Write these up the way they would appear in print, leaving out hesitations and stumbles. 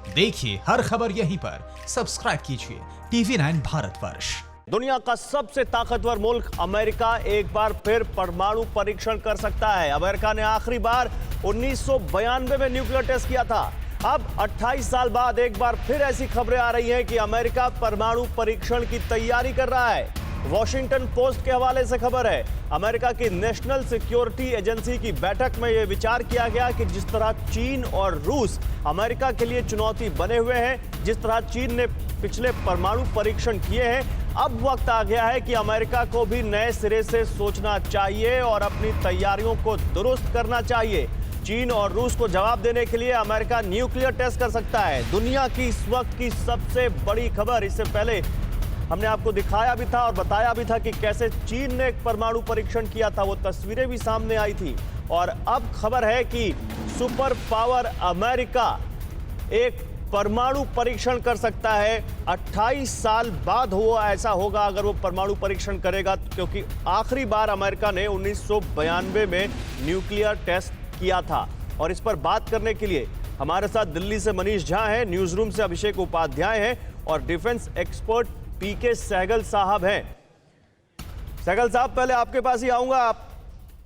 देखिए हर खबर यहीं पर, सब्सक्राइब कीजिए TV9 भारतवर्ष। दुनिया का सबसे ताकतवर मुल्क अमेरिका एक बार फिर परमाणु परीक्षण कर सकता है। अमेरिका ने आखिरी बार 1992 में न्यूक्लियर टेस्ट किया था। अब 28 साल बाद एक बार फिर ऐसी खबरें आ रही हैं कि अमेरिका परमाणु परीक्षण की तैयारी कर रहा है। वॉशिंगटन पोस्ट के हवाले से खबर है, अमेरिका की नेशनल सिक्योरिटी एजेंसी की बैठक में यह विचार किया गया कि जिस तरह चीन और रूस अमेरिका के लिए चुनौती बने हुए हैं, जिस तरह चीन ने पिछले परमाणु परीक्षण किए हैं, अब वक्त आ गया है कि अमेरिका को भी नए सिरे से सोचना चाहिए और अपनी तैयारियों को दुरुस्त करना चाहिए। चीन और रूस को जवाब देने के लिए अमेरिका न्यूक्लियर टेस्ट कर सकता है। दुनिया की इस वक्त की सबसे बड़ी खबर, इससे पहले हमने आपको दिखाया भी था और बताया भी था कि कैसे चीन ने एक परमाणु परीक्षण किया था, वो तस्वीरें भी सामने आई थी। और अब खबर है कि सुपर पावर अमेरिका एक परमाणु परीक्षण कर सकता है। 28 साल बाद हुआ ऐसा होगा अगर वो परमाणु परीक्षण करेगा, क्योंकि आखिरी बार अमेरिका ने 1992 में न्यूक्लियर टेस्ट किया था। और इस पर बात करने के लिए हमारे साथ दिल्ली से मनीष झा हैं, न्यूज रूम से अभिषेक उपाध्याय हैं और डिफेंस एक्सपर्ट पीके सहगल साहब हैं। सहगल साहब, पहले आपके पास ही आऊंगा, आप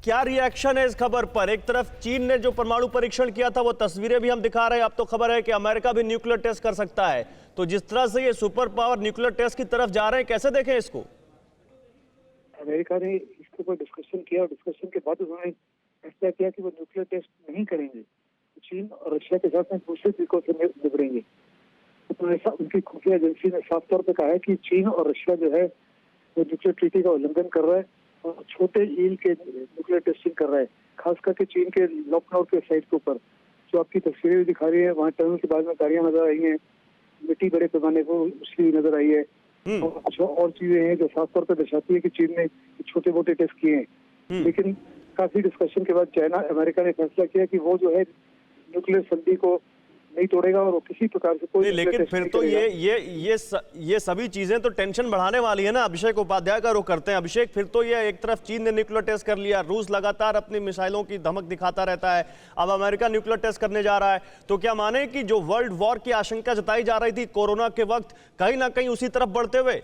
क्या रिएक्शन है इस खबर पर? एक तरफ चीन ने जो परमाणु परीक्षण किया था वो तस्वीरें भी हम दिखा रहे हैं, अब तो खबर है कि अमेरिका भी न्यूक्लियर टेस्ट कर सकता है। तो जिस तरह से ये सुपर पावर न्यूक्लियर टेस्ट की तरफ जा रहे हैं, कैसे देखें इसको? अमेरिका ने इसके ऊपर डिस्कशन किया और डिस्कशन के बाद उन्होंने फैसला किया कि वो न्यूक्लियर टेस्ट नहीं करेंगे, चीन और रशिया के साथ में दूसरे तरीकों से निपटेंगे। उनकी खुफिया एजेंसी ने साफ तौर पर कहा है कि चीन और रशिया जो है वो न्यूक्लियर ट्रीटी का उल्लंघन कर रहा है और छोटे ईल के न्यूक्लियर टेस्टिंग कर रहा है। खास करके चीन के लॉकडाउन के साइड के ऊपर जो आपकी तस्वीरें भी दिखा रही है, वहाँ टनल के बाद में गाड़ियां नजर आई हैं, मिट्टी बड़े पैमाने पर उसकी नजर आई है और चीजें हैं जो साफ तौर पर दर्शाती है कि चीन ने छोटे मोटे टेस्ट किए हैं। लेकिन काफी डिस्कशन के बाद चाइना अमेरिका ने फैसला किया कि वो जो है न्यूक्लियर संधि को नहीं तोड़ेगा और वो किसी प्रकार से कोई। लेकिन फिर तो ये सभी चीजें तो टेंशन बढ़ाने वाली है ना। अभिषेक उपाध्याय का रुख करते हैं। अभिषेक, फिर तो ये एक तरफ चीन ने न्यूक्लियर टेस्ट कर लिया, रूस लगातार अपनी मिसाइलों की धमक दिखाता रहता है, अब अमेरिका न्यूक्लियर टेस्ट करने जा रहा है, तो क्या माने कि जो वर्ल्ड वॉर की आशंका जताई जा रही थी कोरोना के वक्त, कहीं ना कहीं उसी तरफ बढ़ते हुए?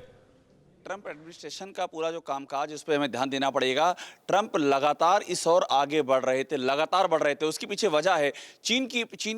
ट्रंप एडमिनिस्ट्रेशन का पूरा जो कामकाज, इस पर हमें ध्यान देना पड़ेगा। ट्रंप लगातार इस ओर आगे बढ़ रहे थे, लगातार बढ़ रहे थे। उसके पीछे वजह है चीन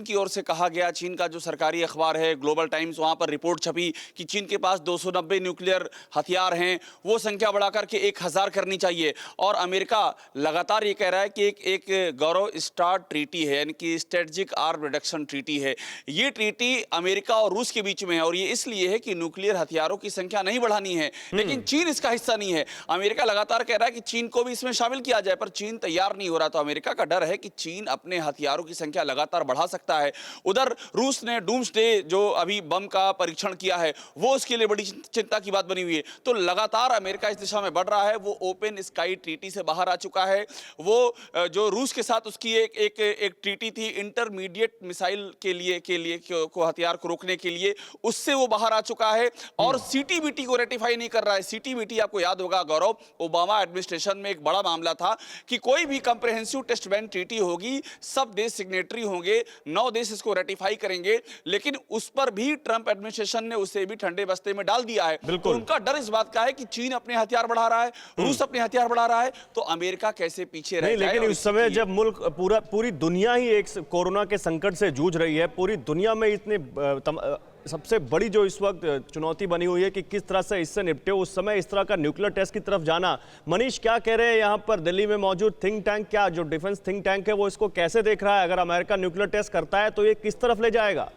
की ओर से कहा गया, चीन का जो सरकारी अखबार है ग्लोबल टाइम्स, वहां पर रिपोर्ट छपी कि चीन के पास 290 न्यूक्लियर हथियार हैं, वो संख्या बढ़ाकर के 1000 करनी चाहिए। और अमेरिका लगातार ये कह रहा है कि एक गौरव स्टार ट्रीटी है, यानी कि स्ट्रेटेजिक आर्म रिडक्शन ट्रीटी है। ये ट्रीटी अमेरिका और रूस के बीच में है और ये इसलिए है कि न्यूक्लियर हथियारों की संख्या नहीं बढ़ानी है, लेकिन चीन इसका हिस्सा नहीं है। अमेरिका लगातार कह रहा है कि चीन को भी इसमें शामिल किया जाए, पर चीन तैयार नहीं हो रहा। तो अमेरिका का डर है कि चीन अपने हथियारों की संख्या लगातार बढ़ा सकता है। उधर रूस ने डूम्सडे जो अभी बम का परीक्षण किया है, वो उसके लिए बड़ी चिंता की बात बनी हुई है। तो लगातार अमेरिका इस दिशा में बढ़ रहा है। वो ओपन स्काई ट्रीटी से बाहर आ चुका है। वो जो रूस के साथ उसकी एक ट्रीटी थी इंटरमीडिएट मिसाइल के लिए को हथियार को रोकने के लिए, उससे वो बाहर आ चुका है और सीटीबीटी को रेटिफाई नहीं कर रहा है। सीटीबीटी आपको याद होगा गौरव, ओबामा एडमिनिस्ट्रेशन में एक बड़ा मामला था कि कोई भी कंप्रिहेंसिव टेस्ट बैन ट्रीटी होगी, सब देश सिग्नेटरी होंगे, 9 देश इसको रेटिफाई करेंगे, लेकिन उस पर भी ट्रंप एडमिनिस्ट्रेशन ने उसे भी ठंडे बस्ते में डाल दिया है। तो उनका डर इस बात का है कि चीन अपने हथियार बढ़ा रहा है, रूस अपने हथियार बढ़ा रहा है, तो अमेरिका कैसे पीछे रह जाए। लेकिन उस समय जब मुल्क पूरी दुनिया ही एक कोरोना के संकट से जूझ रही है, पूरी दुनिया में इतने सबसे बड़ी जो इस वक्त चुनौती बनी हुई है कि किस तरह से इससे निपटे, उस समय इस तरह का न्यूक्लियर टेस्ट की तरफ जाना। मनीष, क्या कह रहे हैं यहाँ पर दिल्ली में मौजूद थिंक टैंक, क्या जो डिफेंस थिंक टैंक है वो इसको कैसे देख रहा है? अगर अमेरिका न्यूक्लियर टेस्ट करता है तो ये किस तरफ ले जाएगा?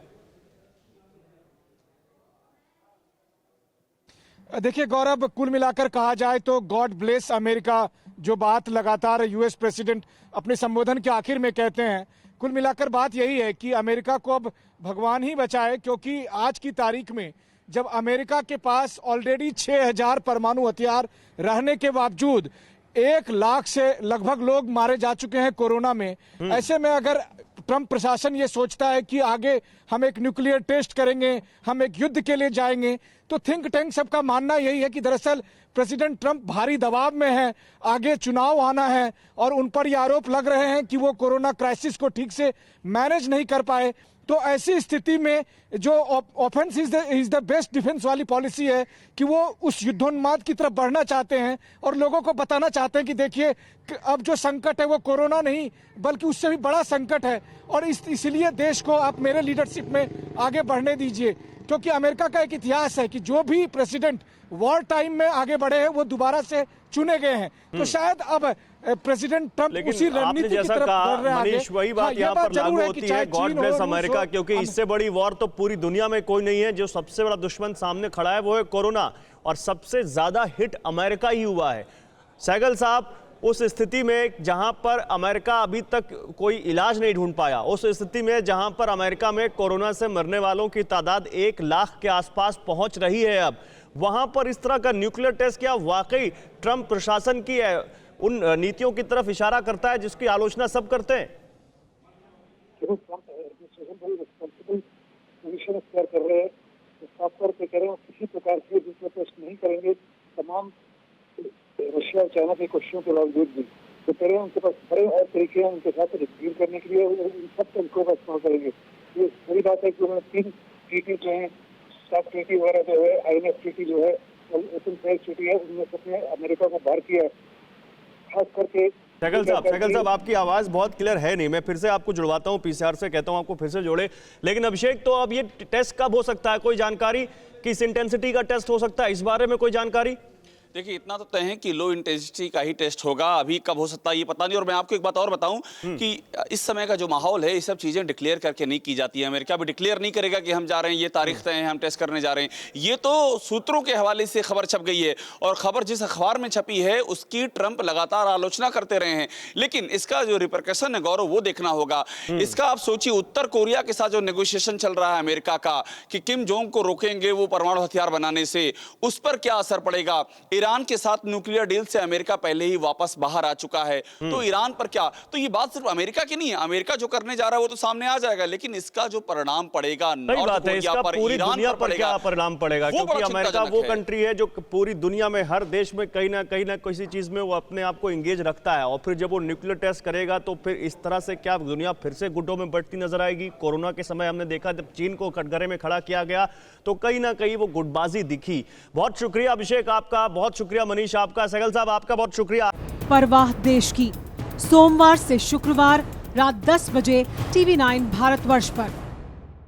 देखिए गौरव, कुल मिलाकर कहा जाए तो गॉड ब्लेस अमेरिका, जो बात लगातार यूएस प्रेसिडेंट अपने संबोधन के आखिर में कहते हैं, कुल मिलाकर बात यही है कि अमेरिका को अब भगवान ही बचाए, क्योंकि आज की तारीख में जब अमेरिका के पास ऑलरेडी 6000 परमाणु हथियार रहने के बावजूद 1 लाख से लगभग लोग मारे जा चुके हैं कोरोना में, ऐसे में अगर ट्रंप प्रशासन ये सोचता है कि आगे हम एक न्यूक्लियर टेस्ट करेंगे, हम एक युद्ध के लिए जाएंगे, तो थिंक टैंक सबका मानना यही है कि दरअसल प्रेसिडेंट ट्रंप भारी दबाव में हैं, आगे चुनाव आना है और उन पर ये आरोप लग रहे हैं कि वो कोरोना क्राइसिस को ठीक से मैनेज नहीं कर पाए। तो ऐसी स्थिति में जो offence is the best defence वाली पॉलिसी है कि वो उस युद्धोन्माद की तरफ बढ़ना चाहते हैं और लोगों को बताना चाहते हैं कि देखिए कि अब जो संकट है वो कोरोना नहीं बल्कि उससे भी बड़ा संकट है और इसलिए देश को आप मेरे लीडरशिप में आगे बढ़ने दीजिए। क्योंकि अमेरिका का एक इतिहास है कि जो भी प्रेसिडेंट वॉर टाइम में आगे बढ़े हैं वो दोबारा से चुने गए हैं। तो शायद अब प्रेसिडेंट ट्रंप उसी रणनीति की तरफ बढ़ रहे हैं। मनीष, वही बात यहाँ पर लागू होती है, गॉड ब्लेस अमेरिका, क्योंकि इससे बड़ी वॉर तो पूरी दुनिया में कोई नहीं है। जो सबसे बड़ा दुश्मन सामने खड़ा है वो है कोरोना और सबसे ज्यादा हिट अमेरिका ही हुआ है। सहगल साहब, उस स्थिति में जहां पर अमेरिका अभी तक कोई इलाज नहीं ढूंढ पाया, उस स्थिति में जहां पर अमेरिका में कोरोना से मरने वालों की तादाद 1 लाख के आसपास पहुंच रही है, अब वहां पर इस तरह का न्यूक्लियर टेस्ट क्या वाकई ट्रंप प्रशासन की उन नीतियों की तरफ इशारा करता है जिसकी आलोचना सब करते हैं? पोजीशन अख्तियार कर रहे हैं, साफ तौर पे कह रहे हैं किसी प्रकार से न्यूक्लियर टेस्ट नहीं करेंगे तमाम रशिया और चाइना की कोशिशों के बावजूद भी। तो कह रहे हैं उनके पास बड़े और तरीके हैं उनके साथ डील करने के लिए, उन सब तरीकों का इस्तेमाल करेंगे। ये बड़ी बात है कि उन्होंने 3 ट्रीटी जो है, स्टाफ ट्रीटी वगैरह जो है, INF ट्रीटी जो है और ओपन फेयर ट्रीटी है, उनमें सबने अमेरिका को बाहर किया है। खास करके सहगल साहब, आपकी आवाज बहुत क्लियर है नहीं, मैं फिर से आपको जुड़वाता हूं, PCR से कहता हूं आपको फिर से जोड़े। लेकिन अभिषेक, तो अब ये टेस्ट कब हो सकता है? कोई जानकारी किस इंटेंसिटी का टेस्ट हो सकता है, इस बारे में कोई जानकारी? देखिए, इतना तो तय है कि लो इंटेंसिटी का ही टेस्ट होगा। अभी कब हो सकता है ये पता नहीं। और मैं आपको एक बात और बताऊं कि इस समय का जो माहौल है, ये सब चीजें डिक्लेयर करके नहीं की जाती है। अमेरिका भी डिक्लेयर नहीं करेगा कि हम जा रहे हैं, ये तारीख तय है, हम टेस्ट करने जा रहे हैं। ये तो सूत्रों के हवाले से खबर छप गई है और खबर जिस अखबार में छपी है उसकी ट्रंप लगातार आलोचना करते रहे हैं। लेकिन इसका जो रिपरकशन है गौरव, वो देखना होगा। इसका आप सोचिए, उत्तर कोरिया के साथ जो नेगोशिएशन चल रहा है अमेरिका का कि किम जोंग को रोकेंगे वो परमाणु हथियार बनाने से, उस पर क्या असर पड़ेगा? ईरान के साथ न्यूक्लियर डील से अमेरिका पहले ही वापस बाहर आ चुका है, तो ईरान पर क्या? तो ये बात सिर्फ अमेरिका की नहीं है, अमेरिका जो करने जा रहा है वो तो सामने आ जाएगा, लेकिन इसका जो परिणाम पड़ेगा नॉर्थ कोरिया पर, पूरी ईरान दुनिया पर क्या परिणाम पड़ेगा? क्योंकि अमेरिका वो कंट्री है जो पूरी दुनिया में हर देश में कहीं ना किसी चीज में वो अपने आप को एंगेज रखता है और फिर जब वो न्यूक्लियर टेस्ट करेगा तो फिर इस तरह से क्या दुनिया फिर से गुड्डों में बढ़ती नजर आएगी? कोरोना के समय हमने देखा जब चीन को कटघरे में खड़ा किया गया तो कहीं ना कहीं वो गुटबाजी दिखी। बहुत शुक्रिया अभिषेक आपका, बहुत शुक्रिया मनीष आपका, सहगल साहब आपका बहुत शुक्रिया। परवाह देश की, सोमवार से शुक्रवार रात 10 बजे TV9 भारतवर्ष पर।